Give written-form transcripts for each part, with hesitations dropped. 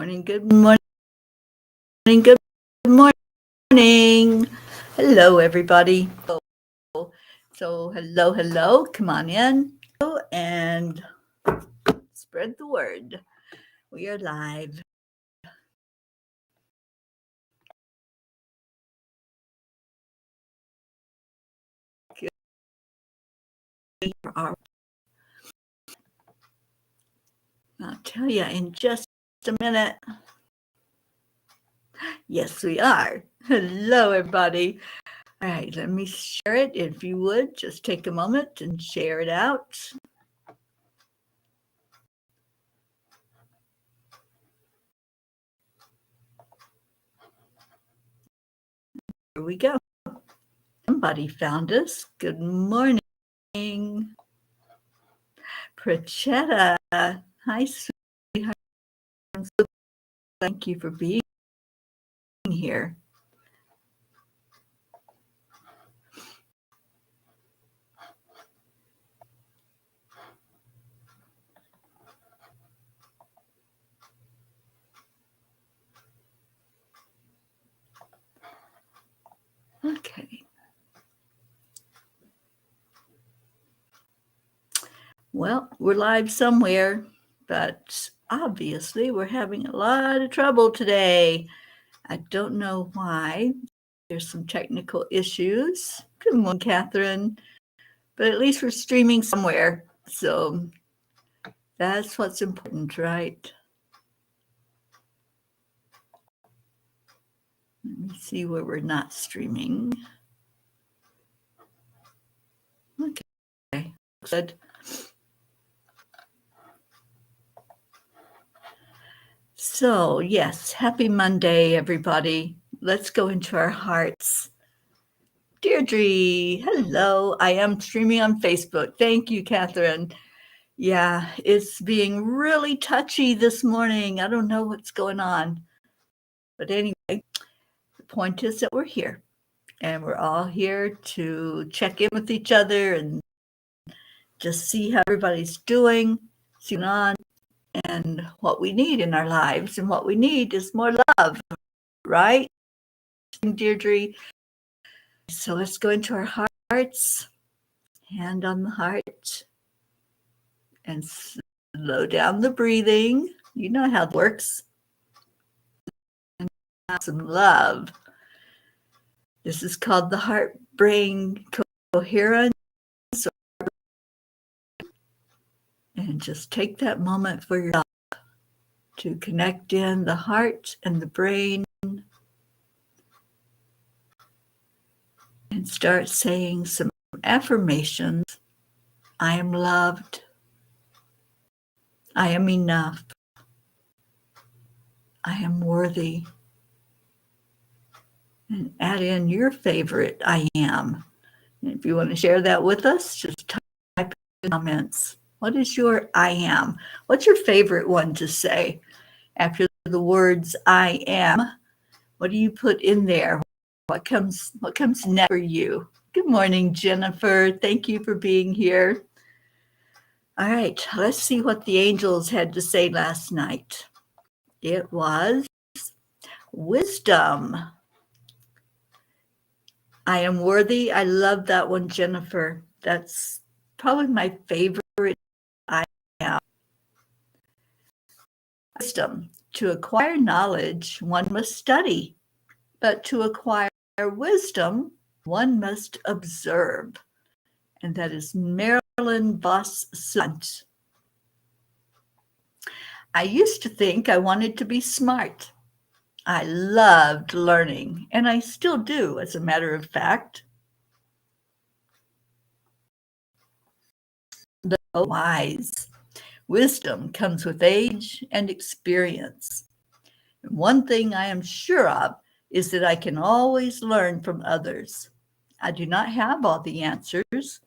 morning, good morning, good morning. Hello, everybody. So hello, come on in and spread the word. We are live. I'll tell you in just a minute. Yes, we are. Hello, everybody. All right, let me share it. If you would, just take a moment and share it out. Here we go. Somebody found us. Good morning. Prachetta. Hi, sweetheart. Thank you for being here. Okay. Well, we're live somewhere, but obviously we're having a lot of trouble today. I don't know why. There's some technical issues. Good morning, Catherine. But at least we're streaming somewhere. So that's what's important, right? Let me see where we're not streaming. Okay, good. So, yes, happy Monday, everybody. Let's go into our hearts. Deirdre, hello. I am streaming on Facebook. Thank you, Catherine. Yeah, it's being really touchy this morning. I don't know what's going on. But anyway, the point is that we're here. And we're all here to check in with each other and just see how everybody's doing, see what's on, and what we need in our lives. And what we need is more love, right, Deirdre? So let's go into our hearts, hand on the heart, and slow down the breathing. You know how it works. And some love. This is called the heart-brain coherence. And just take that moment for yourself to connect in the heart and the brain and start saying some affirmations. I am loved. I am enough. I am worthy. And add in your favorite I am. And if you want to share that with us, just type in the comments. What is your I am? What's your favorite one to say? After the words I am, what do you put in there? What comes next for you? Good morning, Jennifer. Thank you for being here. All right, let's see what the angels had to say last night. It was wisdom. I am worthy. I love that one, Jennifer. That's probably my favorite. I am. Wisdom. To acquire knowledge, one must study, but to acquire wisdom, one must observe. And that is Marilyn Voss-Sant. I used to think I wanted to be smart. I loved learning, and I still do, as a matter of fact. Though wise, wisdom comes with age and experience. And one thing I am sure of is that I can always learn from others. I do not have all the answers,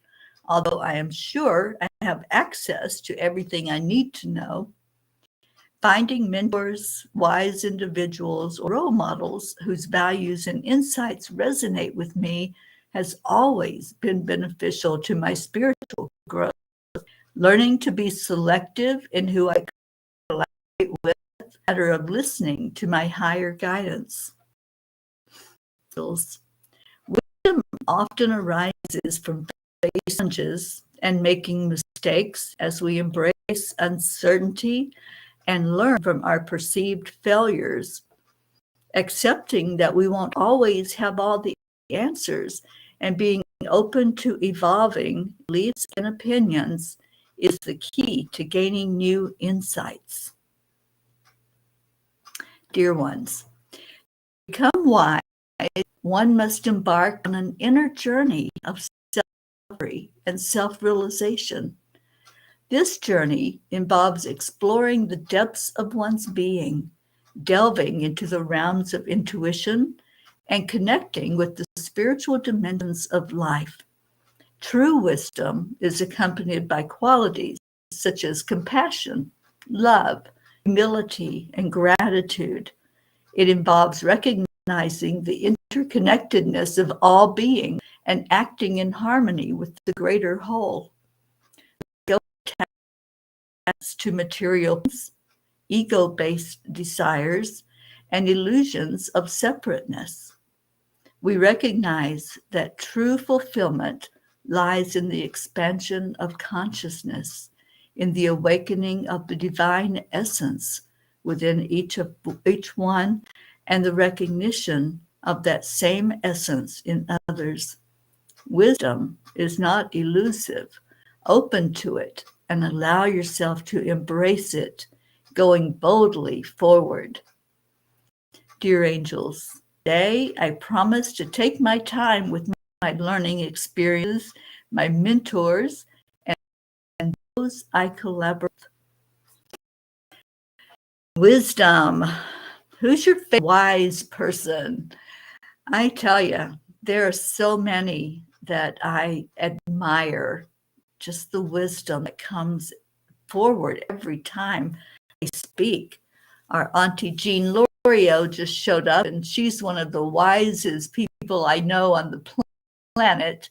although I am sure I have access to everything I need to know. Finding mentors, wise individuals, or role models whose values and insights resonate with me has always been beneficial to my spiritual growth. Learning to be selective in who I collaborate with matter of listening to my higher guidance. Wisdom often arises from challenges and making mistakes as we embrace uncertainty and learn from our perceived failures. Accepting that we won't always have all the answers and being open to evolving beliefs and opinions is the key to gaining new insights. Dear ones, to become wise, one must embark on an inner journey of self-discovery and self-realization. This journey involves exploring the depths of one's being, delving into the realms of intuition, and connecting with the spiritual dimensions of life. True wisdom is accompanied by qualities such as compassion, love, humility, and gratitude. It involves recognizing the interconnectedness of all beings and acting in harmony with the greater whole. To material things, ego-based desires, and illusions of separateness. We recognize that true fulfillment lies in the expansion of consciousness, in the awakening of the divine essence within each one, and the recognition of that same essence in others. Wisdom is not elusive. Open to it and allow yourself to embrace it, going boldly forward. Dear angels, today I promise to take my time with my learning experiences, my mentors, and those I collaborate with. Wisdom. Who's your favorite wise person? I tell you, there are so many that I admire. Just the wisdom that comes forward every time I speak. Our Auntie Jean Lorio just showed up, and she's one of the wisest people I know on the planet.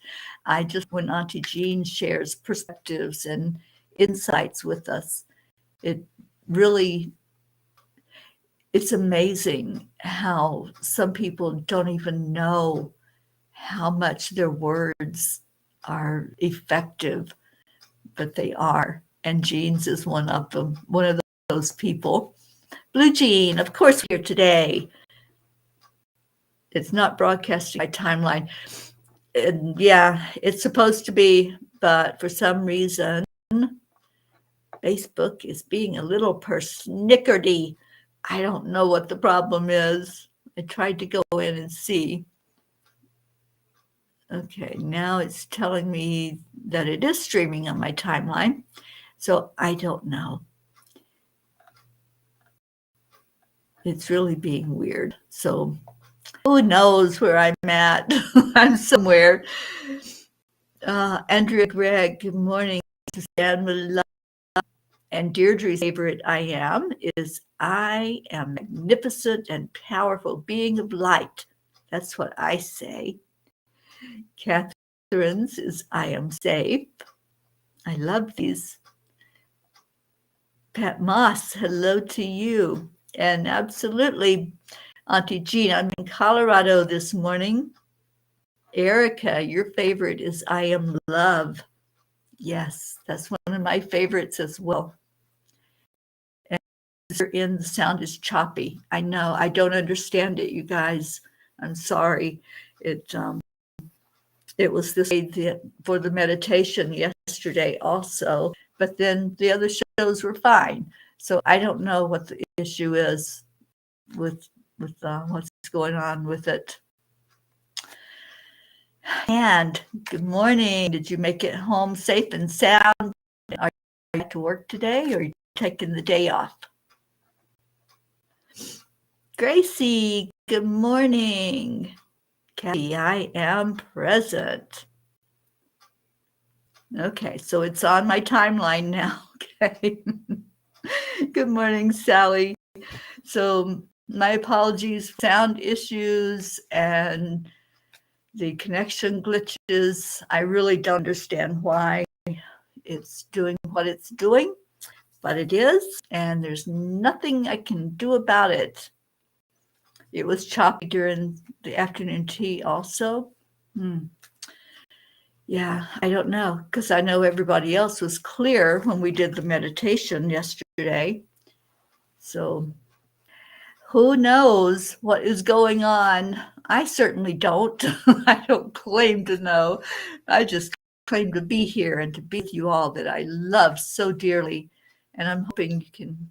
When Auntie Jean shares perspectives and insights with us, it's amazing how some people don't even know how much their words are effective, but they are. And Jean's is one of them, one of those people. Blue Jean, of course, we're here today. It's not broadcasting my timeline. And yeah, it's supposed to be, but for some reason, Facebook is being a little persnickerdy. I don't know what the problem is. I tried to go in and see. Okay, now it's telling me that it is streaming on my timeline. So I don't know. It's really being weird. So who knows where I'm at? I'm somewhere. Andrea Gregg, good morning. And Deirdre's favorite I am is I am magnificent and powerful being of light. That's what I say. Catherine's is I am safe. I love these. Pat Moss, hello to you. And absolutely, Auntie Jean, I'm in Colorado this morning. Erica, your favorite is I am love. Yes, that's one of my favorites as well. And the sound is choppy. I know, I don't understand it, you guys. I'm sorry. It was this way for the meditation yesterday also, but then the other shows were fine. So I don't know what the issue is with what's going on with it. And good morning. Did you make it home safe and sound? Are you back to work today, or are you taking the day off? Gracie, good morning. Kathy, I am present. Okay, so it's on my timeline now. Okay. Good morning, Sally. So my apologies, sound issues and the connection glitches. I really don't understand why it's doing what it's doing, but it is, and there's nothing I can do about it. It was choppy during the afternoon tea also. Yeah, I don't know, because I know everybody else was clear when we did the meditation yesterday. So who knows what is going on? I certainly don't. I don't claim to know. I just claim to be here and to be with you all that I love so dearly. And I'm hoping you can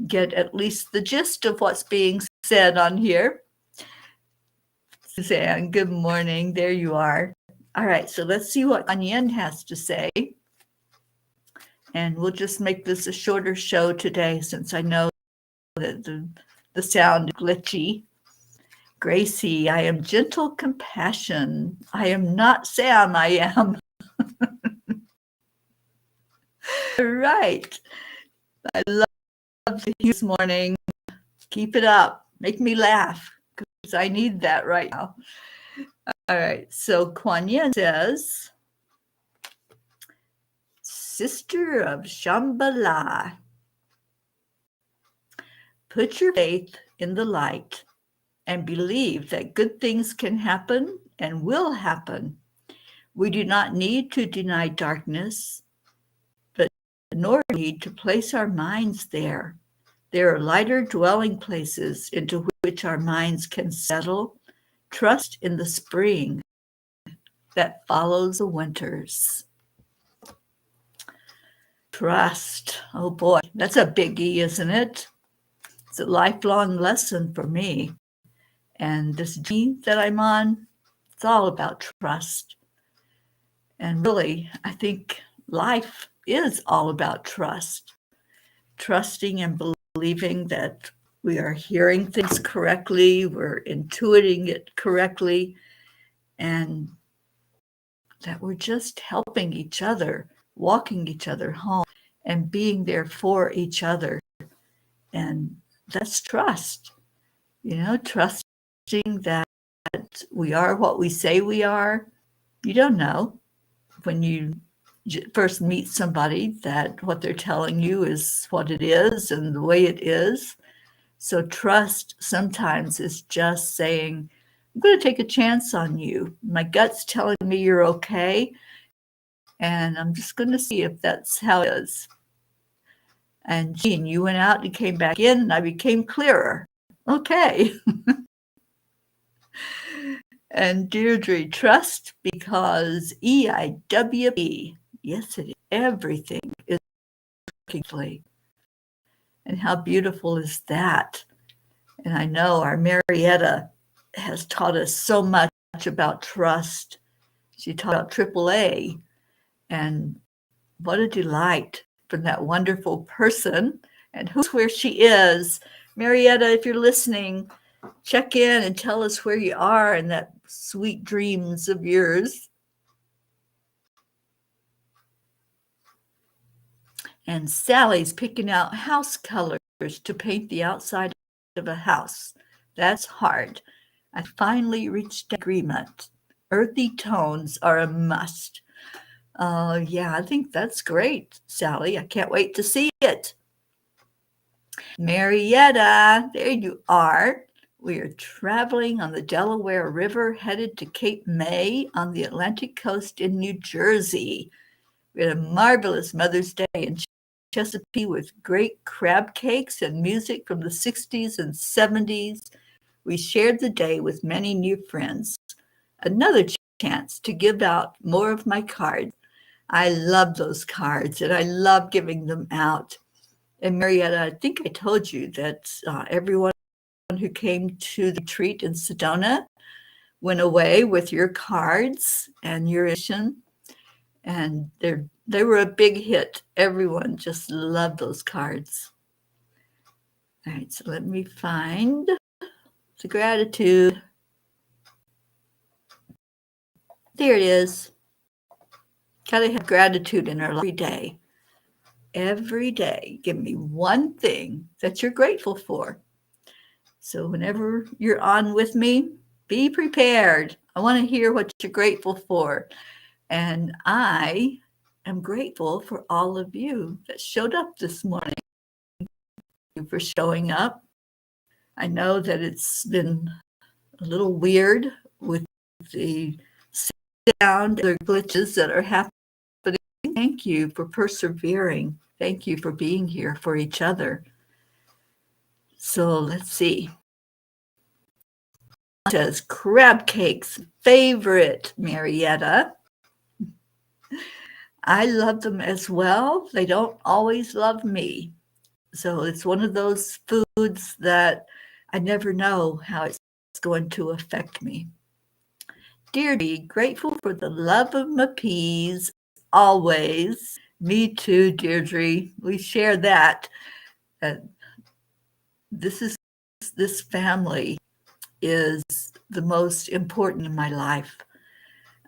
get at least the gist of what's being said on here. Suzanne, good morning. There you are. All right, so let's see what Onion has to say. And we'll just make this a shorter show today since I know that the sound is glitchy. Gracie, I am gentle compassion. I am not Sam, I am. Right. I love you this morning. Keep it up. Make me laugh because I need that right now. All right. So Kuan Yin says, Sister of Shambhala, put your faith in the light and believe that good things can happen and will happen. We do not need to deny darkness, but nor need to place our minds there. There are lighter dwelling places into which our minds can settle. Trust in the spring that follows the winters. Trust. Oh boy, that's a biggie, isn't it? It's a lifelong lesson for me. And this journey that I'm on, it's all about trust. And really, I think life is all about trust. Trusting and believing that we are hearing things correctly, we're intuiting it correctly, and that we're just helping each other, walking each other home, and being there for each other. And that's trust, trusting that we are what we say we are. You don't know when you first meet somebody that what they're telling you is what it is and the way it is. So trust sometimes is just saying, I'm going to take a chance on you. My gut's telling me you're okay, and I'm just going to see if that's how it is. And Jean, you went out and came back in, and I became clearer. Okay. And Deirdre, trust because EIWP. Yes, it is. Everything is working. And how beautiful is that? And I know our Marietta has taught us so much about trust. She taught about AAA, and what a delight from that wonderful person. And who's where she is. Marietta, if you're listening, check in and tell us where you are in that sweet dreams of yours. And Sally's picking out house colors to paint the outside of a house. That's hard. I finally reached agreement. Earthy tones are a must. Yeah, I think that's great, Sally. I can't wait to see it. Marietta, there you are. We are traveling on the Delaware River, headed to Cape May on the Atlantic coast in New Jersey. We had a marvelous Mother's Day in Chesapeake with great crab cakes and music from the 60s and 70s. We shared the day with many new friends. Another chance to give out more of my cards. I love those cards, and I love giving them out. And Marietta, I think I told you that everyone who came to the retreat in Sedona went away with your cards and your mission, and they were a big hit. Everyone just loved those cards. All right, so let me find the gratitude. There it is. Gotta have gratitude in our life every day. Every day, give me one thing that you're grateful for. So whenever you're on with me, be prepared. I want to hear what you're grateful for. And I am grateful for all of you that showed up this morning. Thank you for showing up. I know that it's been a little weird with the sound or glitches that are happening. Thank you for persevering. Thank you for being here for each other. So let's see. It says crab cakes favorite, Marietta. I love them as well. They don't always love me. So it's one of those foods that I never know how it's going to affect me. Deirdre, grateful for the love of my peas, always. Me too, Deirdre. We share that. This family is the most important in my life.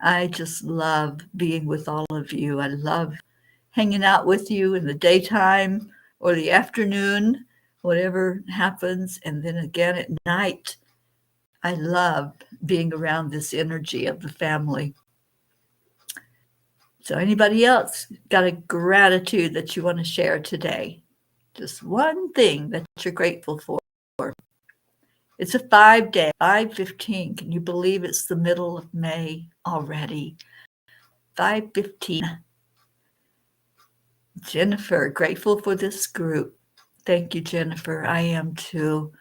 I just love being with all of you. I love hanging out with you in the daytime or the afternoon, whatever happens. And then again at night, I love being around this energy of the family. So anybody else got a gratitude that you want to share today? Just one thing that you're grateful for. It's a 5-day, 5:15. Can you believe it's the middle of May already? 5:15. Jennifer, grateful for this group. Thank you, Jennifer. I am too.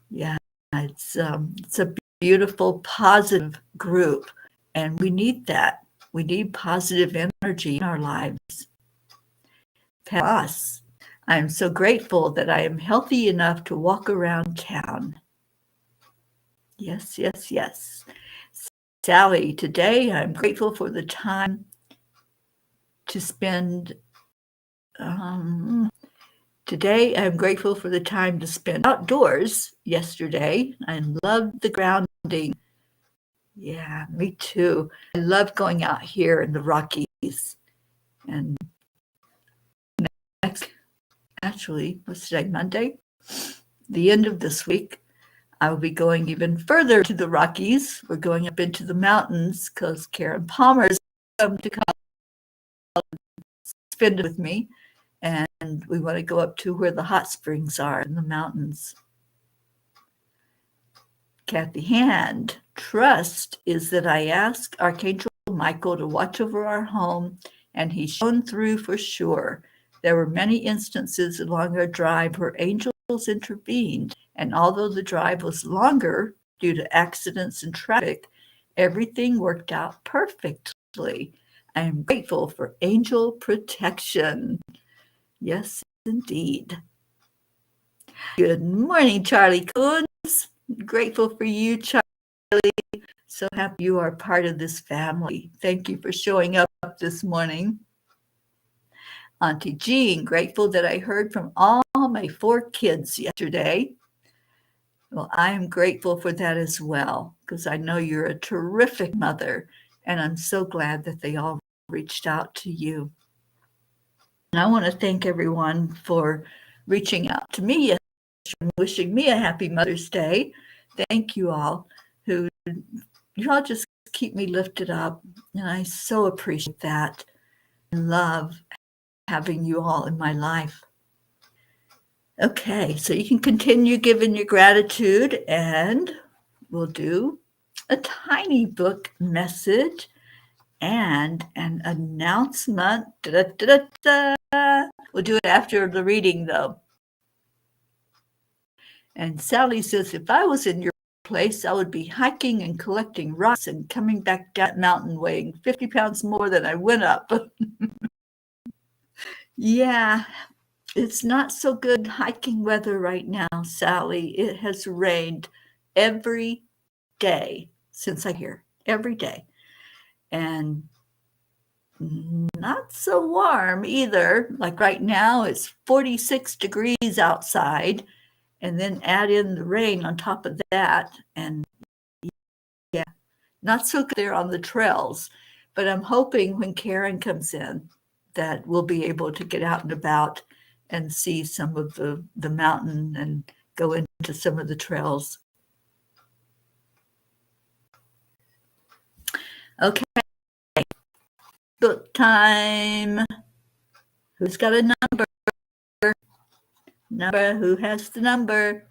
Yeah, it's a beautiful, positive group, and we need that. We need positive energy in our lives. Us. I am so grateful that I am healthy enough to walk around town. Yes, yes, yes. Sally, today I'm grateful for the time to spend. Today I'm grateful for the time to spend outdoors yesterday. I loved the grounding. Yeah, me too. I love going out here in the Rockies. And actually, what's today, Monday? The end of this week, I will be going even further to the Rockies. We're going up into the mountains because Karen Palmer's come to spend it with me. And we want to go up to where the hot springs are in the mountains. Kathy Hand, trust is that I asked Archangel Michael to watch over our home, and he shone through for sure. There were many instances along our drive where angels intervened, and although the drive was longer due to accidents and traffic, everything worked out perfectly. I am grateful for angel protection. Yes, indeed. Good morning, Charlie Coons. Grateful for you, Charlie. So happy you are part of this family. Thank you for showing up this morning. Auntie Jean, grateful that I heard from all my 4 kids yesterday. Well, I am grateful for that as well, because I know you're a terrific mother, and I'm so glad that they all reached out to you. And I want to thank everyone for reaching out to me yesterday and wishing me a happy Mother's Day. Thank you all you all just keep me lifted up, and I so appreciate that. I love having you all in my life. Okay, so you can continue giving your gratitude, and we'll do a tiny book message and an announcement. Da-da-da-da-da. We'll do it after the reading, though. And Sally says, if I was in your place, I would be hiking and collecting rocks and coming back down that mountain weighing 50 pounds more than I went up. Yeah, it's not so good hiking weather right now, Sally. It has rained every day since I'm here, every day. And not so warm either. Like right now, it's 46 degrees outside. And then add in the rain on top of that. And yeah, not so good there on the trails. But I'm hoping when Karen comes in that we'll be able to get out and about and see some of the mountain and go into some of the trails. Okay. Facebook time. Who's got a number? Who has the number?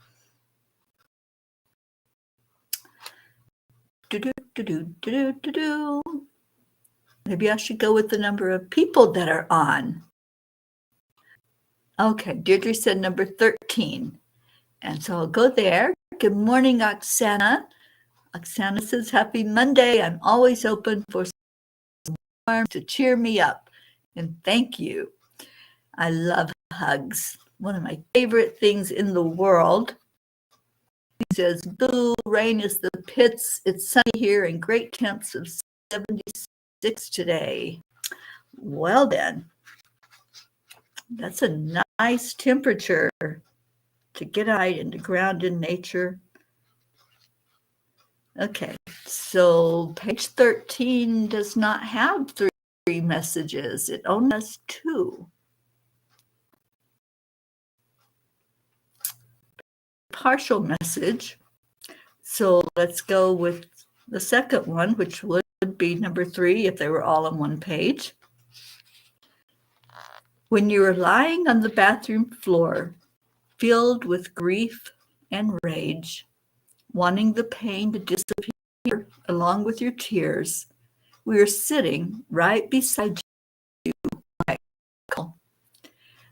Maybe I should go with the number of people that are on. Okay, Deirdre said number 13. And so I'll go there. Good morning, Oksana. Oksana says, happy Monday. I'm always open for some arms to cheer me up. And thank you. I love hugs. One of my favorite things in the world. He says, boo, rain is the pits. It's sunny here and great temps of 76 today. Well then, that's a nice temperature to get out and to ground in nature. Okay, so page 13 does not have three messages. It only has 2. Partial message. So let's go with the second one, which would be number 3 if they were all on one page. When you are lying on the bathroom floor, filled with grief and rage, wanting the pain to disappear along with your tears, we are sitting right beside you, Michael.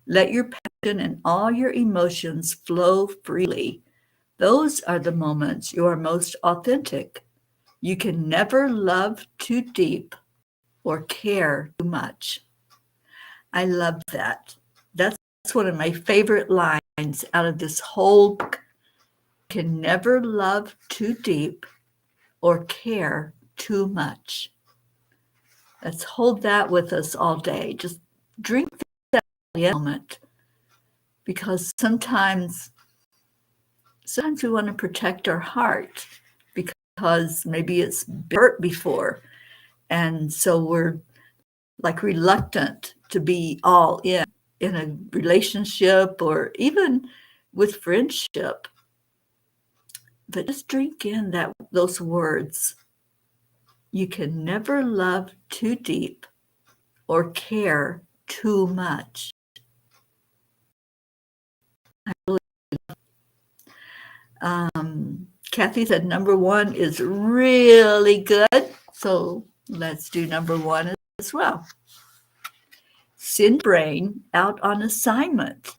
Let your passion and all your emotions flow freely. Those are the moments you are most authentic. You can never love too deep or care too much. I love that. That's one of my favorite lines out of this whole book. You can never love too deep or care too much. Let's hold that with us all day. Just drink that moment, because sometimes we want to protect our heart because maybe it's hurt before. And so we're like reluctant to be all in a relationship or even with friendship. But just drink in those words. You can never love too deep or care too much. Kathy said number 1 is really good. So let's do number 1 as well. Send brain out on assignment.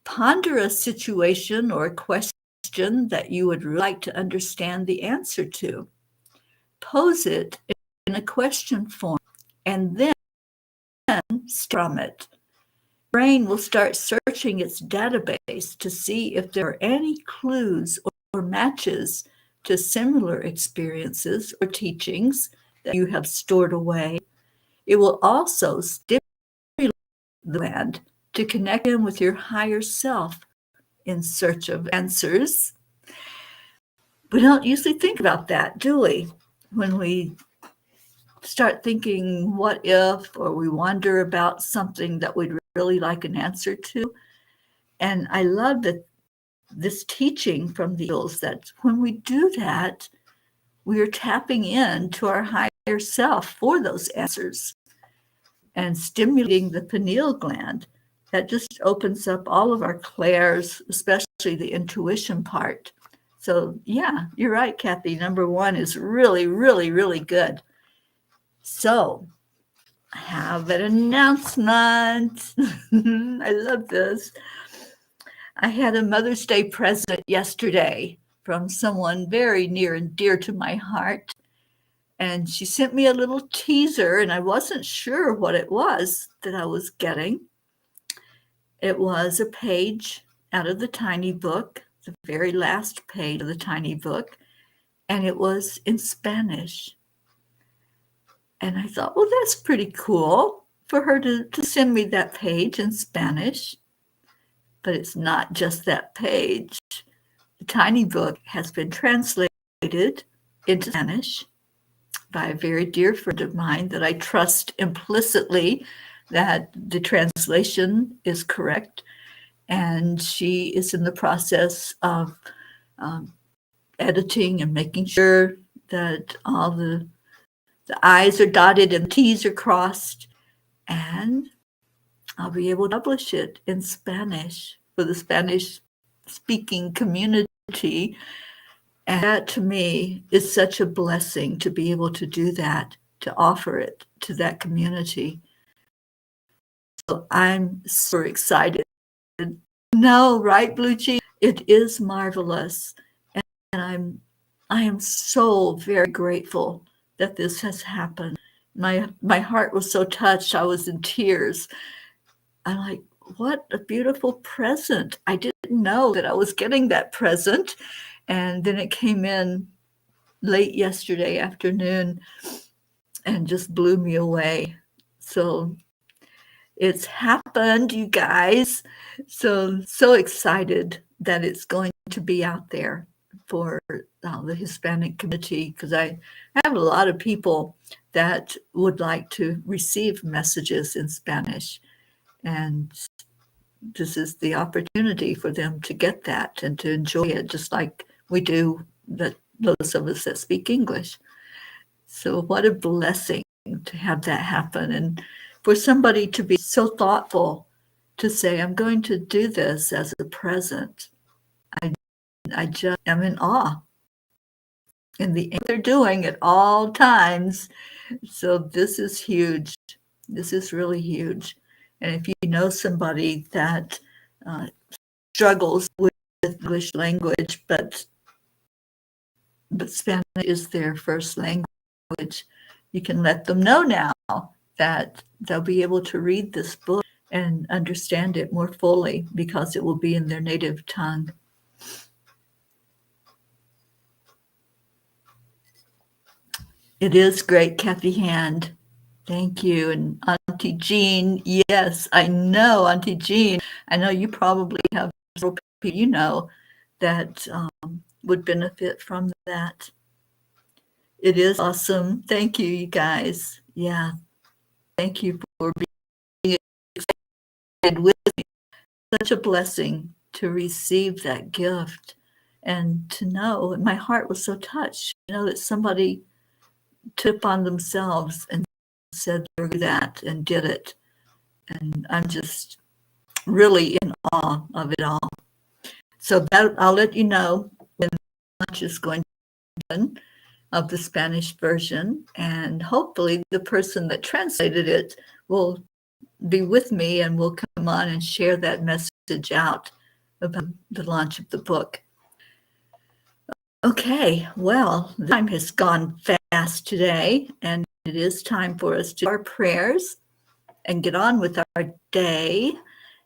Ponder a situation or a question that you would like to understand the answer to. Pose it in a question form and then from it. Brain will start searching its database to see if there are any clues or matches to similar experiences or teachings that you have stored away. It will also stimulate the gland to connect in with your higher self in search of answers. We don't usually think about that, do we? When we start thinking what if, or we wonder about something that we'd really like an answer to. And I love that this teaching from the angels, that when we do that, we are tapping into our higher self for those answers and stimulating the pineal gland. That just opens up all of our clairs, especially the intuition part. So yeah, you're right, Kathy. Number 1 is really, really, really good. So I have an announcement. I love this. I had a Mother's Day present yesterday from someone very near and dear to my heart. And she sent me a little teaser, and I wasn't sure what it was that I was getting. It was a page out of the tiny book, the very last page of the tiny book, and it was in Spanish. And I thought, well, that's pretty cool for her to send me that page in Spanish. But it's not just that page. The tiny book has been translated into Spanish by a very dear friend of mine that I trust implicitly that the translation is correct. And she is in the process of editing and making sure that all the the I's are dotted and the T's are crossed, and I'll be able to publish it in Spanish for the Spanish-speaking community. And that, to me, is such a blessing to be able to do that, to offer it to that community. So I'm super excited. No, right, Blue Cheese? It is marvelous. And I am so very grateful that this has happened. My heart was so touched. I was in tears. I'm like, what a beautiful present. I didn't know that I was getting that present. And then it came in late yesterday afternoon and just blew me away. So it's happened, you guys. So excited that it's going to be out there for the Hispanic community, because I have a lot of people that would like to receive messages in Spanish. And this is the opportunity for them to get that and to enjoy it, just like we do, that those of us that speak English. So what a blessing to have that happen, and for somebody to be so thoughtful to say, I'm going to do this as a present. I just am in awe in the they're doing at all times. So this is huge. This is really huge. And if you know somebody that struggles with English language, but Spanish is their first language, you can let them know now that they'll be able to read this book and understand it more fully because it will be in their native tongue. It is great, Kathy Hand. Thank you. And Auntie Jean, yes, I know, Auntie Jean. I know you probably have several people you know that would benefit from that. It is awesome. Thank you, you guys. Yeah. Thank you for being excited with me. Such a blessing to receive that gift and to know, my heart was so touched, that somebody took on themselves and said that and did it. And I'm just really in awe of it all. So that, I'll let you know when launch is going to happen of the Spanish version, and hopefully the person that translated it will be with me and will come on and share that message out about the launch of the book. Okay, well, the time has gone fast today, and it is time for us to do our prayers and get on with our day.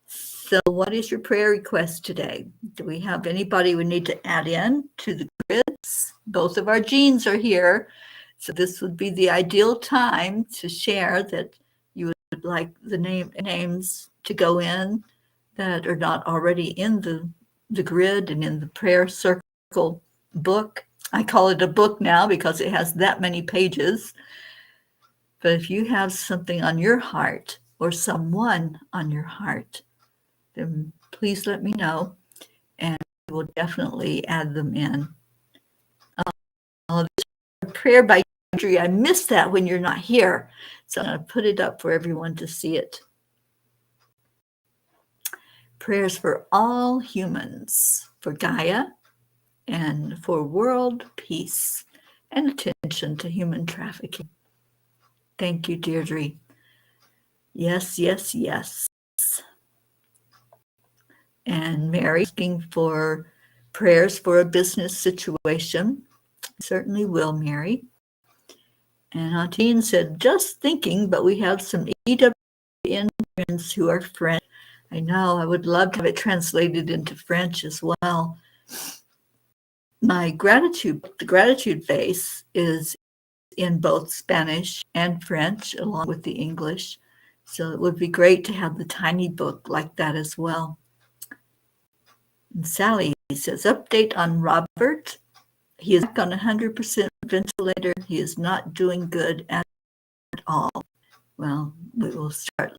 So what is your prayer request today? Do we have anybody we need to add in to the grids? Both of our Jeans are here, so this would be the ideal time to share that you would like the names to go in that are not already in the grid and in the prayer circle book. I call it a book now because it has that many pages. But if you have something on your heart or someone on your heart, then please let me know, and we'll definitely add them in. Prayer by Audrey, I missed that when you're not here, so I'm going to put it up for everyone to see it. Prayers for all humans, for Gaia, and for world peace and attention to human trafficking. Thank you, Deirdre. Yes, yes, yes. And Mary asking for prayers for a business situation. Certainly will, Mary. And Auntie said, just thinking, but we have some EWN friends who are French. I know, I would love to have it translated into French as well. My the gratitude base is in both Spanish and French, along with the English. So it would be great to have the tiny book like that as well. And Sally says, update on Robert. He is back on 100% ventilator. He is not doing good at all. Well, we will start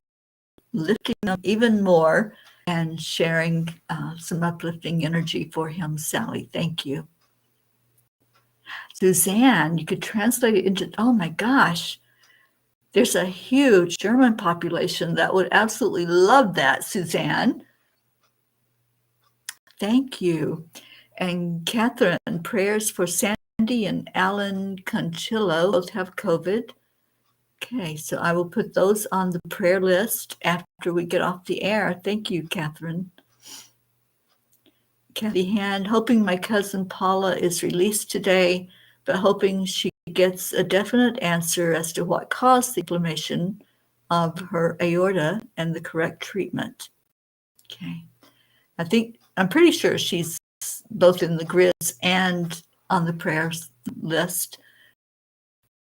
lifting him even more and sharing some uplifting energy for him, Sally. Thank you. Suzanne, you could translate it into, oh my gosh, there's a huge German population that would absolutely love that, Suzanne. Thank you. And Catherine, prayers for Sandy and Alan Conchillo, both have COVID. Okay, so I will put those on the prayer list after we get off the air. Thank you, Catherine. Kathy Hand, hoping my cousin Paula is released today, but hoping she gets a definite answer as to what caused the inflammation of her aorta and the correct treatment. Okay. I'm pretty sure she's both in the grids and on the prayers list.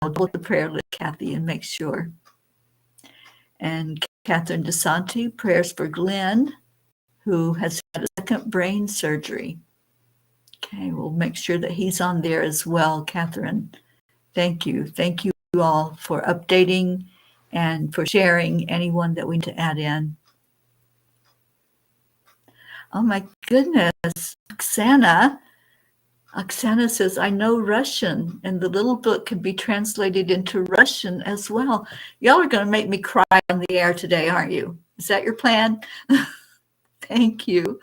I'll put the prayer list, Kathy, and make sure. And Catherine DeSanti, prayers for Glenn, who has had a second brain surgery. Okay, we'll make sure that he's on there as well, Catherine. Thank you. Thank you all for updating and for sharing anyone that we need to add in. Oh my goodness, Oksana. Oksana says, I know Russian, and the little book can be translated into Russian as well. Y'all are going to make me cry on the air today, aren't you? Is that your plan? Thank you.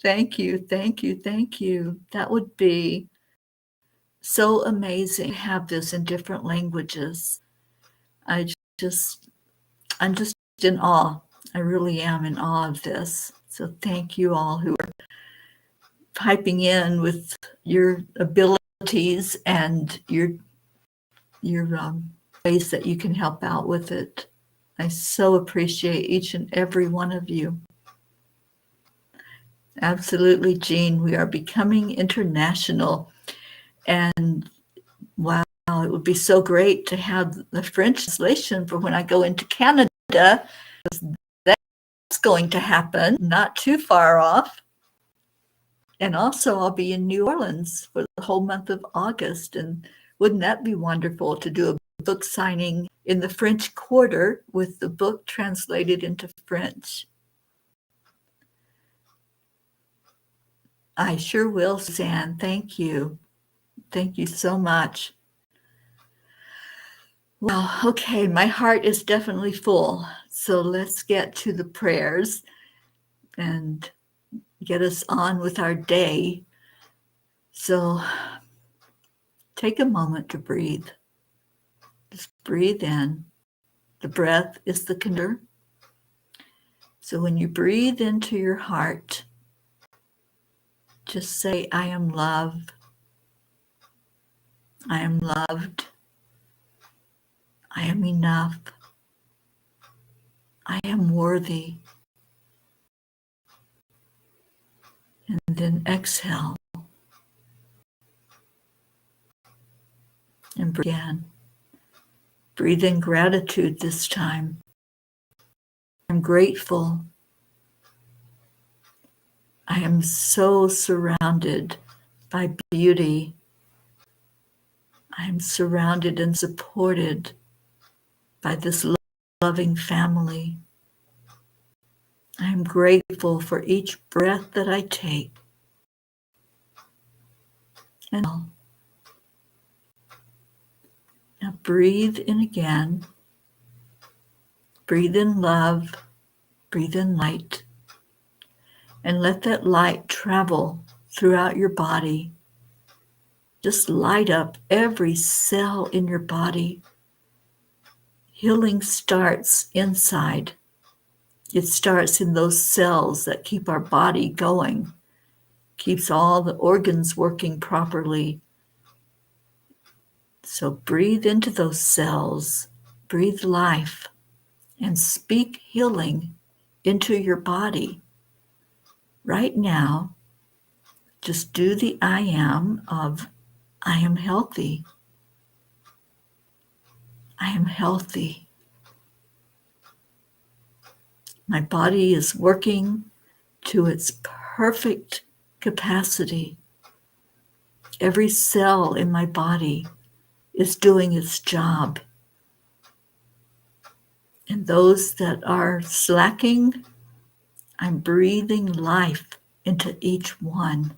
Thank you. Thank you. Thank you. That would be so amazing to have this in different languages. I'm just in awe. I really am in awe of this. So thank you all who are piping in with your abilities and your ways that you can help out with it. I so appreciate each and every one of you. Absolutely, Jean. We are becoming international. And wow, it would be so great to have the French translation for when I go into Canada. That's going to happen, not too far off. And also, I'll be in New Orleans for the whole month of August. And wouldn't that be wonderful to do a book signing in the French Quarter with the book translated into French? I sure will, Suzanne. Thank you. Thank you so much. Well, okay, my heart is definitely full. So let's get to the prayers and get us on with our day. So take a moment to breathe. Just breathe in. The breath is the conductor. So when you breathe into your heart, just say, I am loved. I am loved. I am enough. I am worthy. And then exhale. And breathe again. Breathe in gratitude this time. I'm grateful. I am so surrounded by beauty. I am surrounded and supported by this loving family. I am grateful for each breath that I take. And now breathe in again. Breathe in love. Breathe in light. And let that light travel throughout your body. Just light up every cell in your body. Healing starts inside. It starts in those cells that keep our body going, keeps all the organs working properly. So breathe into those cells, breathe life, and speak healing into your body. Right now, just do the I am of I am healthy. I am healthy. My body is working to its perfect capacity. Every cell in my body is doing its job. And those that are slacking, I'm breathing life into each one.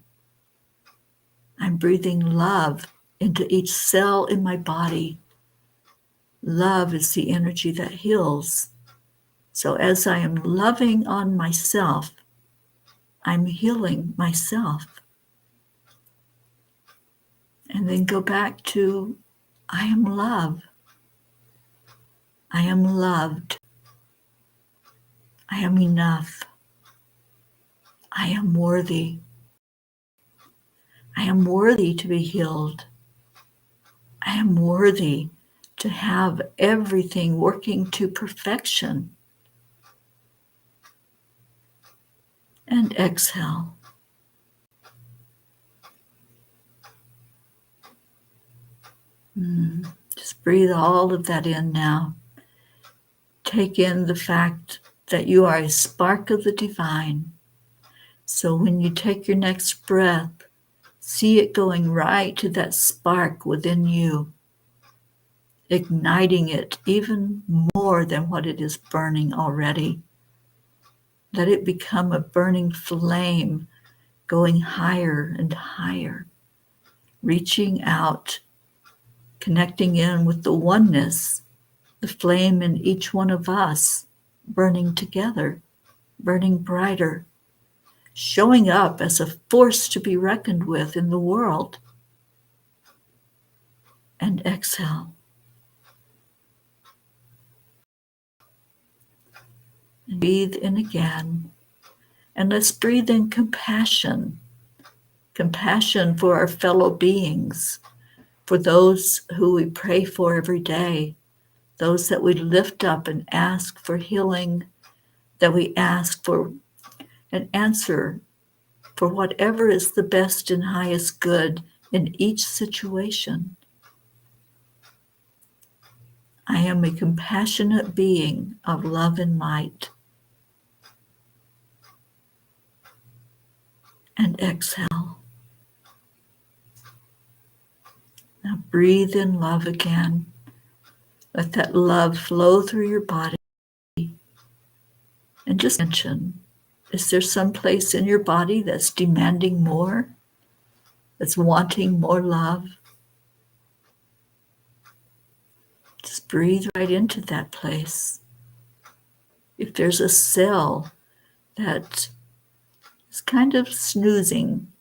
I'm breathing love into each cell in my body. Love is the energy that heals. So as I am loving on myself, I'm healing myself. And then go back to, I am love. I am loved. I am enough. I am worthy. I am worthy to be healed. I am worthy to have everything working to perfection. And exhale. Just breathe all of that in now. Take in the fact that you are a spark of the divine. So when you take your next breath, see it going right to that spark within you, igniting it even more than what it is burning already. Let it become a burning flame going higher and higher, reaching out, connecting in with the oneness, the flame in each one of us, burning together, burning brighter, showing up as a force to be reckoned with in the world. And exhale. And breathe in again. And let's breathe in compassion. Compassion for our fellow beings, for those who we pray for every day, those that we lift up and ask for healing, that we ask for an answer for whatever is the best and highest good in each situation. I am a compassionate being of love and light. And exhale. Now breathe in love again. Let that love flow through your body. And just mention, is there some place in your body that's demanding more? That's wanting more love? Just breathe right into that place. If there's a cell that is kind of snoozing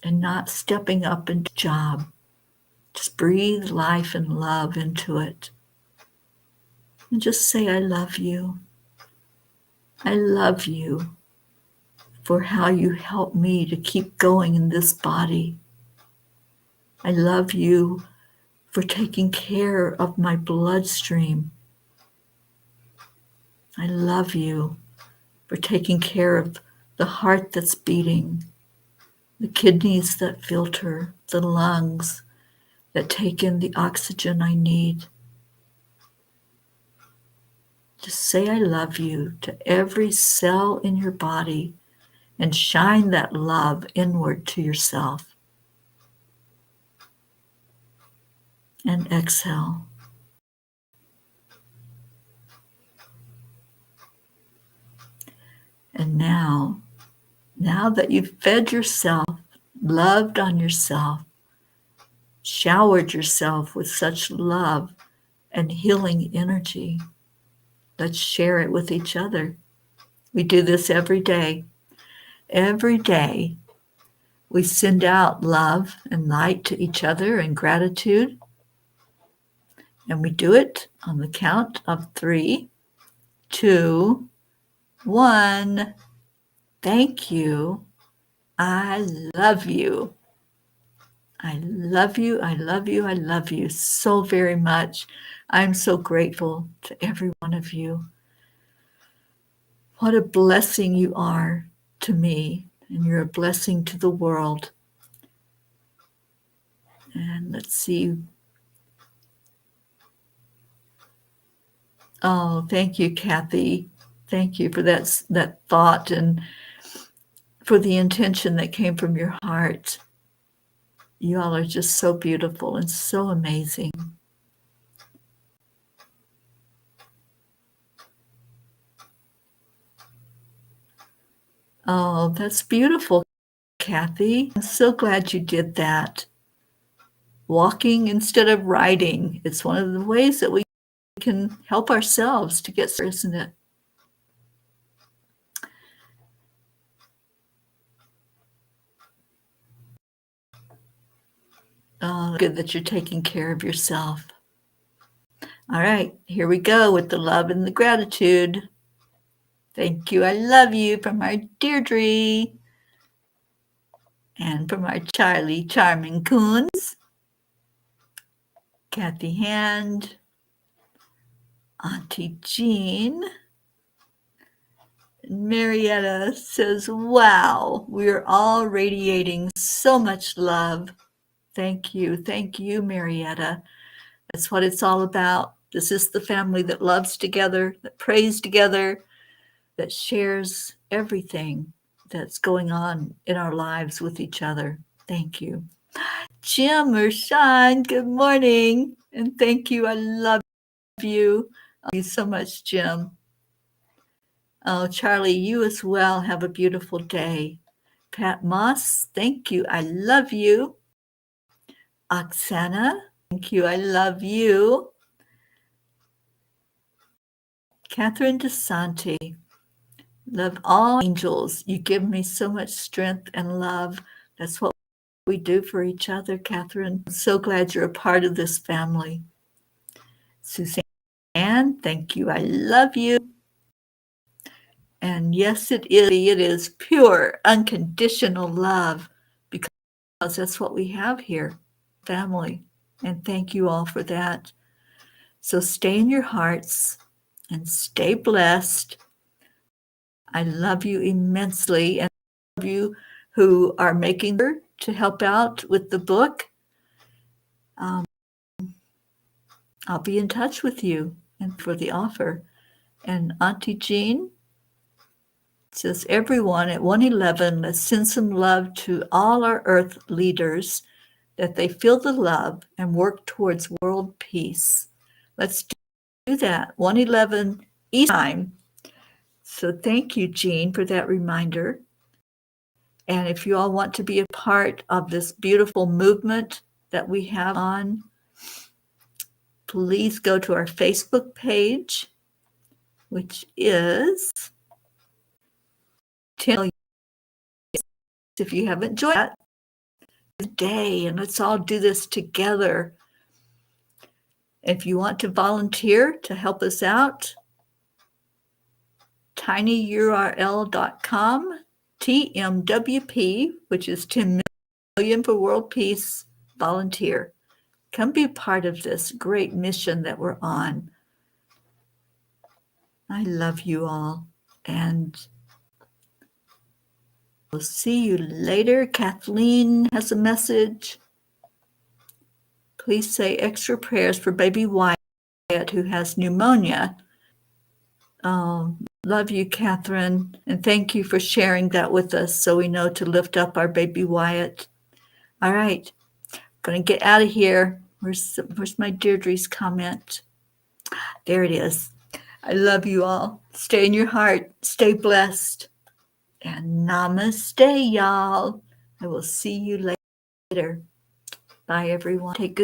and not stepping up into job, just breathe life and love into it. And just say, I love you. I love you for how you help me to keep going in this body. I love you for taking care of my bloodstream. I love you for taking care of the heart that's beating, the kidneys that filter, the lungs that take in the oxygen I need. Just say I love you to every cell in your body and shine that love inward to yourself. And exhale. And now that you've fed yourself, loved on yourself, showered yourself with such love and healing energy, let's share it with each other. We do this every day. Every day, we send out love and light to each other and gratitude. And we do it on the count of 3, 2, 1. Thank you. I love you. I love you. I love you. I love you so very much. I'm so grateful to every one of you. What a blessing you are to me, and you're a blessing to the world. And let's see. Oh, thank you, Kathy. Thank you for that thought and for the intention that came from your heart. You all are just so beautiful and so amazing. Oh, that's beautiful, Kathy. I'm so glad you did that. walking instead of riding. It's one of the ways that we can help ourselves to get started, isn't it? Oh, good that you're taking care of yourself. All right, here we go with the love and the gratitude. Thank you. I love you from our Deirdre and from our Charlie Charming Coons, Kathy Hand, Auntie Jean. Marietta says, wow, we're all radiating so much love. Thank you. Thank you, Marietta. That's what it's all about. This is the family that loves together, that prays together, that shares everything that's going on in our lives with each other. Thank you. Jim or Sean, good morning. And thank you. I love you. Thank you so much, Jim. Oh, Charlie, you as well. Have a beautiful day. Pat Moss, thank you. I love you. Oksana, thank you. I love you. Catherine DeSanti, love all angels. You give me so much strength and love. That's what we do for each other, Catherine. I'm so glad you're a part of this family. Suzanne, thank you. I love you. And yes, it is pure, unconditional love, because that's what we have here, family. And thank you all for that. So stay in your hearts and stay blessed. I love you immensely, and I love you who are making to help out with the book. I'll be in touch with you and for the offer. And Auntie Jean says, everyone at 111, let's send some love to all our earth leaders, that they feel the love and work towards world peace. Let's do that, 111 East time. So thank you, Jean, for that reminder. And if you all want to be a part of this beautiful movement that we have on, please go to our Facebook page, which is 10 million. If you haven't joined that today, and let's all do this together. If you want to volunteer to help us out, tinyurl.com, TMWP, which is 10 million for world peace, volunteer. Come be part of this great mission that we're on. I love you all, and we'll see you later. Kathleen has a message. Please say extra prayers for baby Wyatt, who has pneumonia. Love you, Catherine, and thank you for sharing that with us so we know to lift up our baby Wyatt. All right, I'm going to get out of here. Where's my Deirdre's comment? There it is. I love you all. Stay in your heart. Stay blessed. And namaste, y'all. I will see you later. Bye, everyone. Take good